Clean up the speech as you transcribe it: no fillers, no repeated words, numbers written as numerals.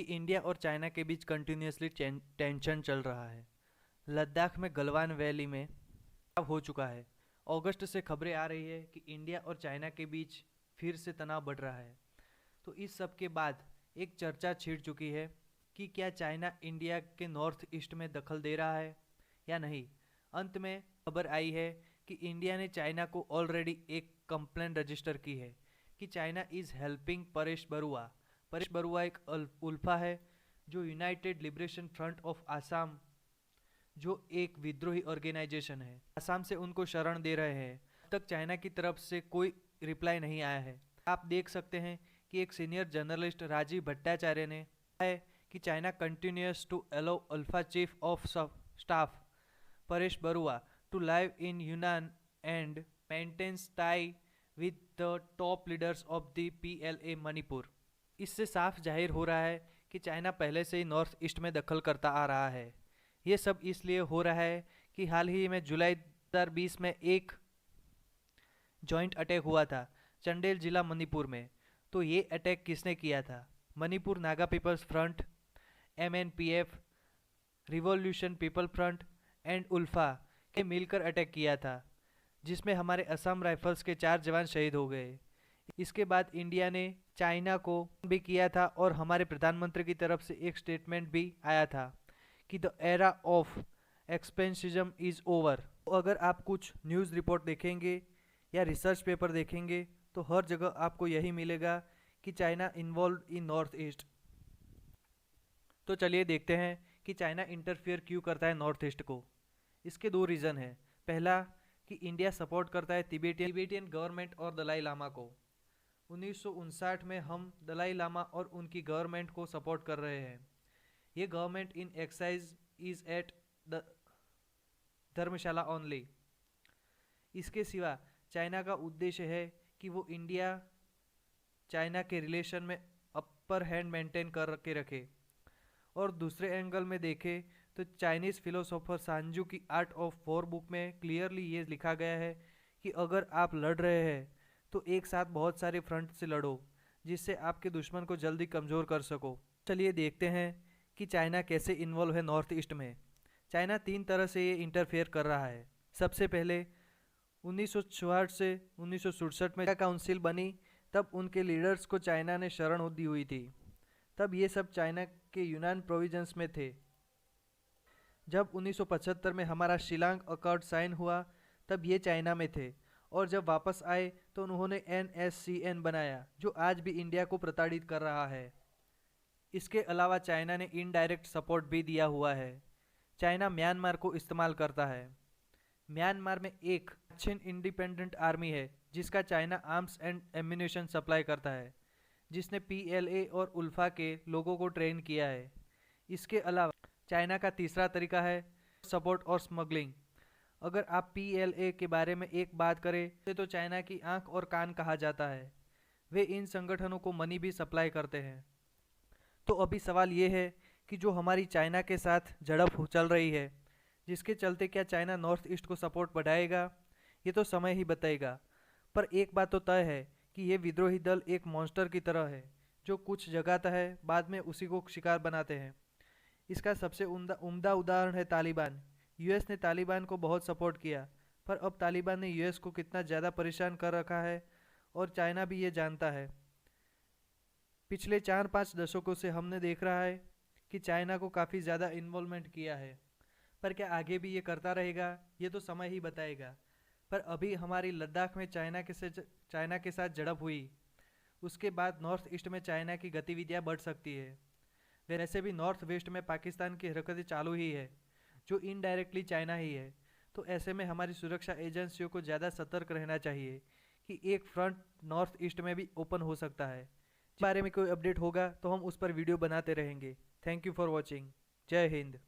India और China के बीच continuously tension चल रहा है। लद्दाख में गलवान वैली में तनाव हो चुका है। अगस्त से खबरें आ रही है कि इंडिया और चाइना के बीच फिर से तनाव बढ़ रहा है। तो इस सब के बाद एक चर्चा छिड़ चुकी है कि क्या चाइना इंडिया के नॉर्थ ईस्ट में दखल दे रहा है या नहीं। अंत में खबर आई है कि इंडिया ने चाइना को ऑलरेडी एक कंप्लेंट रजिस्टर की है कि China is helping Paresh Barua. Paresh Barua एक उल्फा है जो United liberation front of Assam, जो एक विद्रोही ऑर्गेनाइजेशन है, आसाम से उनको शरण दे रहे हैं। अब तक चाइना की तरफ से कोई रिप्लाई नहीं आया है। आप देख सकते हैं कि एक सीनियर जर्नलिस्ट राजीव भट्टाचार्य ने कहा है कि China continues to allow ULFA chief of staff Paresh Barua to live in Yunnan and maintains tie with the top leaders of the PLA Manipur. इससे साफ जाहिर हो रहा है कि चाइना पहले से ही नॉर्थ ईस्ट में दखल करता आ रहा है। ये सब इसलिए हो रहा है कि हाल ही में जुलाई 2020 में एक जॉइंट अटैक हुआ था चंडेल जिला मणिपुर में। तो ये अटैक किसने किया था? Manipur Naga people's front, MNPF, revolution people front and ULFA के मिलकर अटैक किया था, जिसमें हमारे असम राइफल्स के 4 जवान शहीद हो गए। इसके बाद इंडिया ने चाइना को भी किया था और हमारे प्रधानमंत्री की तरफ से एक स्टेटमेंट भी आया था कि the era of expensism is over. अगर आप कुछ न्यूज़ रिपोर्ट देखेंगे या रिसर्च पेपर देखेंगे तो हर जगह आपको यही मिलेगा कि China involve in north east. तो चलिए देखते हैं कि चाइना इंटरफियर क्यों करता है नॉर्थ ईस्ट को। इसके 2 रीज़न है। पहला कि इंडिया सपोर्ट करता है तिबेटियन गवर्नमेंट और दलाई लामा को। 1959 में हम दलाई लामा और उनकी गवर्नमेंट को सपोर्ट कर रहे हैं। ये government in excise is at the Dharamshala only. इसके सिवा चाइना का उद्देश्य है कि वो इंडिया चाइना के रिलेशन में अपर हैंड मेंटेन कर के रखे। और दूसरे एंगल में देखें तो चाइनीज़ फिलोसोफर सांजू की आर्ट ऑफ वॉर बुक में क्लियरली ये लिखा गया है कि अगर आप लड़ रहे हैं तो एक साथ बहुत सारे फ्रंट से लड़ो, जिससे आपके दुश्मन को जल्दी कमज़ोर कर सको। चलिए देखते हैं कि चाइना कैसे इन्वॉल्व है नॉर्थ ईस्ट में। चाइना 3 तरह से ये इंटरफेयर कर रहा है। सबसे पहले 1964 से 1967 में काउंसिल बनी, तब उनके लीडर्स को चाइना ने शरण दी हुई थी। तब ये सब चाइना के यूनान प्रोविजंस में थे। जब 1975 में हमारा शिलांग अकॉर्ड साइन हुआ तब ये चाइना में थे, और जब वापस आए तो उन्होंने NSCN बनाया, जो आज भी इंडिया को प्रताड़ित कर रहा है। इसके अलावा चाइना ने इनडायरेक्ट सपोर्ट भी दिया हुआ है। चाइना म्यांमार को इस्तेमाल करता है। म्यांमार में एक दक्षिण इंडिपेंडेंट आर्मी है जिसका China arms and ammunition supply करता है, जिसने PLA और उल्फा के लोगों को ट्रेन किया है। इसके अलावा चाइना का तीसरा तरीका है सपोर्ट और स्मगलिंग। अगर आप PLA के बारे में एक बात करें तो चाइना की आंख और कान कहा जाता है। वे इन संगठनों को मनी भी सप्लाई करते हैं। तो अभी सवाल ये है कि जो हमारी चाइना के साथ झड़प चल रही है, जिसके चलते क्या चाइना नॉर्थ ईस्ट को सपोर्ट बढ़ाएगा, ये तो समय ही बताएगा। पर एक बात तो तय है कि ये विद्रोही दल एक मॉन्स्टर की तरह है जो कुछ जगाता है, बाद में उसी को शिकार बनाते हैं। इसका सबसे उम्दा उदाहरण है तालिबान। US ने तालिबान को बहुत सपोर्ट किया, पर अब तालिबान ने US को कितना ज़्यादा परेशान कर रखा है और चाइना भी ये जानता है। पिछले 4-5 दशकों से हमने देख रहा है कि चाइना को काफ़ी ज़्यादा इन्वॉल्वमेंट किया है, पर क्या आगे भी ये करता रहेगा, ये तो समय ही बताएगा। पर अभी हमारी लद्दाख में चाइना के साथ झड़प हुई, उसके बाद नॉर्थ ईस्ट में चाइना की गतिविधियाँ बढ़ सकती है। वैसे भी नॉर्थ वेस्ट में पाकिस्तान की हरकतें चालू ही है, जो इनडायरेक्टली चाइना ही है। तो ऐसे में हमारी सुरक्षा एजेंसियों को ज़्यादा सतर्क रहना चाहिए कि एक फ्रंट नॉर्थ ईस्ट में भी ओपन हो सकता है। इस बारे में कोई अपडेट होगा तो हम उस पर वीडियो बनाते रहेंगे। Thank you for watching. जय हिंद।